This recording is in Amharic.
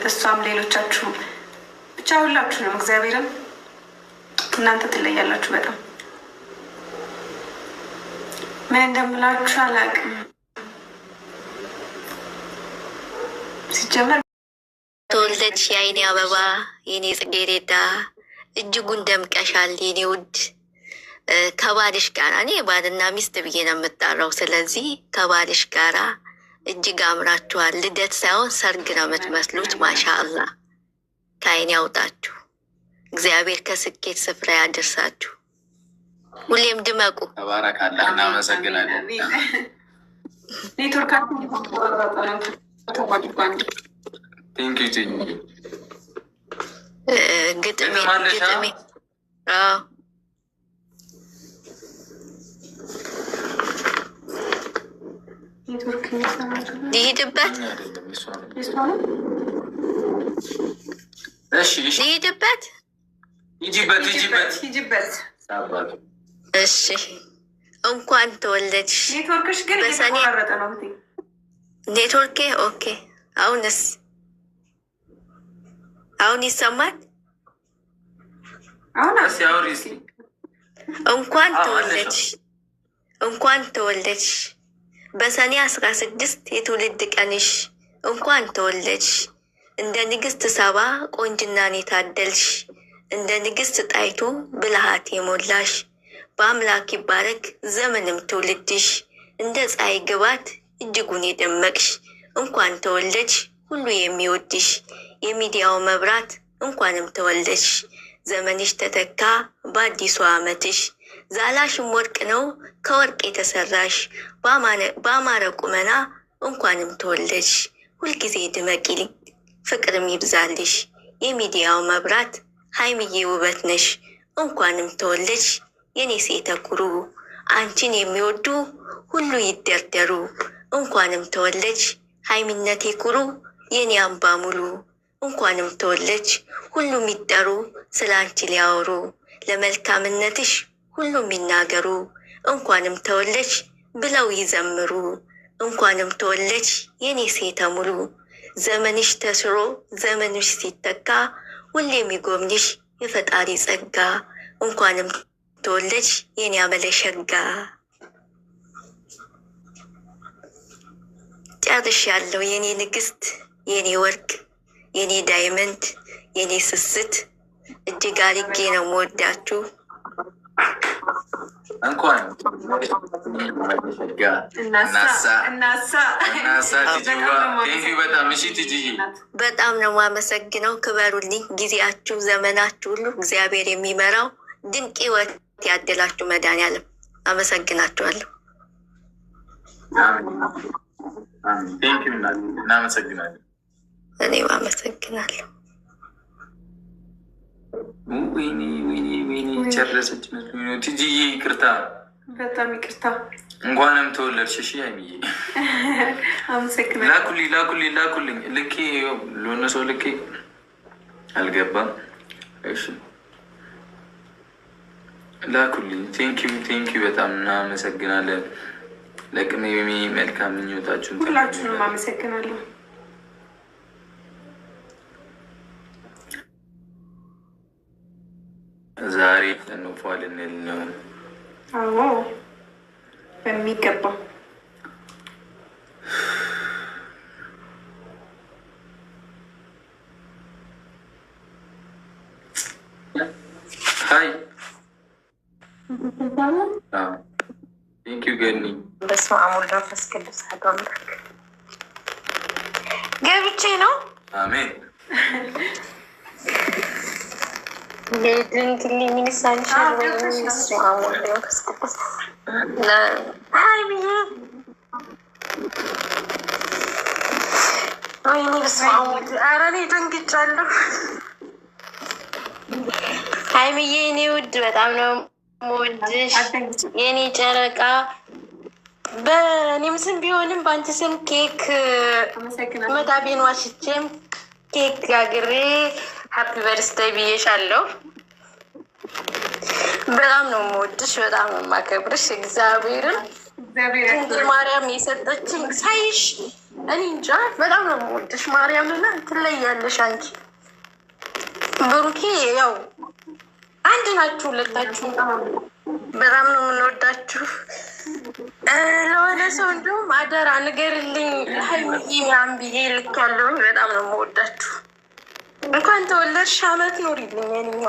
እሷም ሌሎቻችሁ ብቻ ሁላችሁንም እግዚአብሔርን እናንተ ትለያላችሁ በጣም ምን እንደምላችሁ አላውቅም። ሲጀመር ተወለድሽ የአይኔ አበባ የኔ ጽጌሬዳ እጅጉን ደምቀሻል የኔ ውድ። ከባልሽ ጋራ እኔ ባልና ሚስት ብዬ ነው የምጣራው። ስለዚህ ከባልሽ ጋራ እጅግ አምራችኋል። ልደት ሳይሆን ሰርግ ነው የምትመስሉት። ማሻአላ ከአይኔ ያውጣችሁ። እግዚአብሔር ከስኬት ስፍራ ያደርሳችሁ። ሁሌም ድመቁ። ተባረካላ። እናመሰግናለን። ኔትወርካችሁ ግጥሜ ልሂድበት ልሂድበት። እሺ እንኳን ተወለድሽ። ኔትወርክሽ ግን እየተቆራረጠ ነው። ኔትወርኬ ኦኬ። አሁንስ አሁን ይሰማል? እንኳን ተወለድሽ እንኳን ተወለድሽ በሰኔ 16 የትውልድ ቀንሽ እንኳን ተወለድሽ። እንደ ንግስት ሰባ ቆንጅናን የታደልሽ እንደ ንግስት ጣይቱ ብልሃት የሞላሽ በአምላክ ይባረክ ዘመንም ትውልድሽ እንደ ፀሐይ ግባት እጅጉን የደመቅሽ እንኳን ተወለድሽ ሁሉ የሚወድሽ የሚዲያው መብራት እንኳንም ተወለድሽ። ዘመንሽ ተተካ በአዲሱ ዓመትሽ ዛላሽም ወርቅ ነው ከወርቅ የተሰራሽ በአማረ ቁመና እንኳንም ተወለድሽ። ሁልጊዜ ድመቂልኝ ፍቅርም ይብዛልሽ የሚዲያው መብራት ሀይምዬ ውበት ነሽ እንኳንም ተወለድሽ የኔ ሴተ ኩሩ አንቺን የሚወዱ ሁሉ ይደርደሩ እንኳንም ተወለድሽ ሀይሚነቴ ኩሩ የኔ አምባ ሙሉ እንኳንም ተወለድሽ ሁሉም ይጠሩ ስለ አንቺ ሊያወሩ ለመልካምነትሽ ሁሉም ይናገሩ እንኳንም ተወለድሽ ብለው ይዘምሩ እንኳንም ተወለድሽ የኔ ሴተ ሙሉ ዘመንሽ ተስሮ ዘመንሽ ሲተካ ሁሌ የሚጎብኝሽ የፈጣሪ ጸጋ እንኳንም ተወለድሽ የኔ አመለሸጋ። ጨርሽ ያለው የኔ ንግስት የኔ ወርቅ የኔ ዳይመንድ የኔ ስስት እጅግ አርጌ ነው የምወዳችሁ። እንኳን በጣም ነው የማመሰግነው። ክበሩልኝ። ጊዜያችሁ ዘመናችሁ ሁሉ እግዚአብሔር የሚመራው ድንቅ ህይወት ያደላችሁ መድኃኒዓለም አመሰግናችኋለሁ። እናመሰግናለን። እኔም አመሰግናለሁ። ወይኔ ጨረሰች ትጂዬ፣ ይቅርታ፣ በጣም ይቅርታ። እንኳንም ተወለድሽ። እሺ ሀይሚዬ፣ አመሰግናለሁ። ላኩልኝ። ልኬ ለሆነ ሰው ልኬ አልገባም። እሺ ላኩልኝ። ቴንኪዩ በጣም እናመሰግናለን። ለቅሜሚ መልካም ምኞታችሁን ሁላችሁንም አመሰግናለሁ። ዛሬ ተንፏል እንል ነው። አዎ በሚገባ ሀይ ቴንኪዩ ገኒ። በስመ አብ ወወልድ ወመንፈስ ቅዱስ አሐዱ አምላክ። ገብቼ ነው። አሜን። ድንግል ሚኒሳንሻል በስመ አብ ወወልድ ወመንፈስ ቅዱስ ሀይሚዬ፣ ወይኔ በስመ አብ ወወልድ። ኧረ እኔ ደንግጫለሁ። ሀይሚዬ የኔ ውድ በጣም ነው የምወድሽ የኔ ጨረቃ። በእኔም ስም ቢሆንም በአንቺ ስም ኬክ መዳቤን ዋሽቼም ኬክ ጋግሬ ሀፒ በርስደይ ብዬሻለሁ። በጣም ነው የምወድሽ፣ በጣም ነው የማከብርሽ። እግዚአብሔርን እንደ ማርያም የሰጠችኝ ሳይሽ እኔ እንጃ በጣም ነው የምወድሽ። ማርያምና ትለያለሽ አንቺ። ብሩኬ ያው አንድ ናችሁ ሁለታችሁ። በጣም ነው የምንወዳችሁ። ለሆነ ሰው እንዲሁም አደራ ንገርልኝ ሀይሚዬ ምናምን ብዬ ልክ ያለውኝ። በጣም ነው የምወዳችሁ። እንኳን ተወለድሽ አመት ኖሪልኝ። የእኔዋ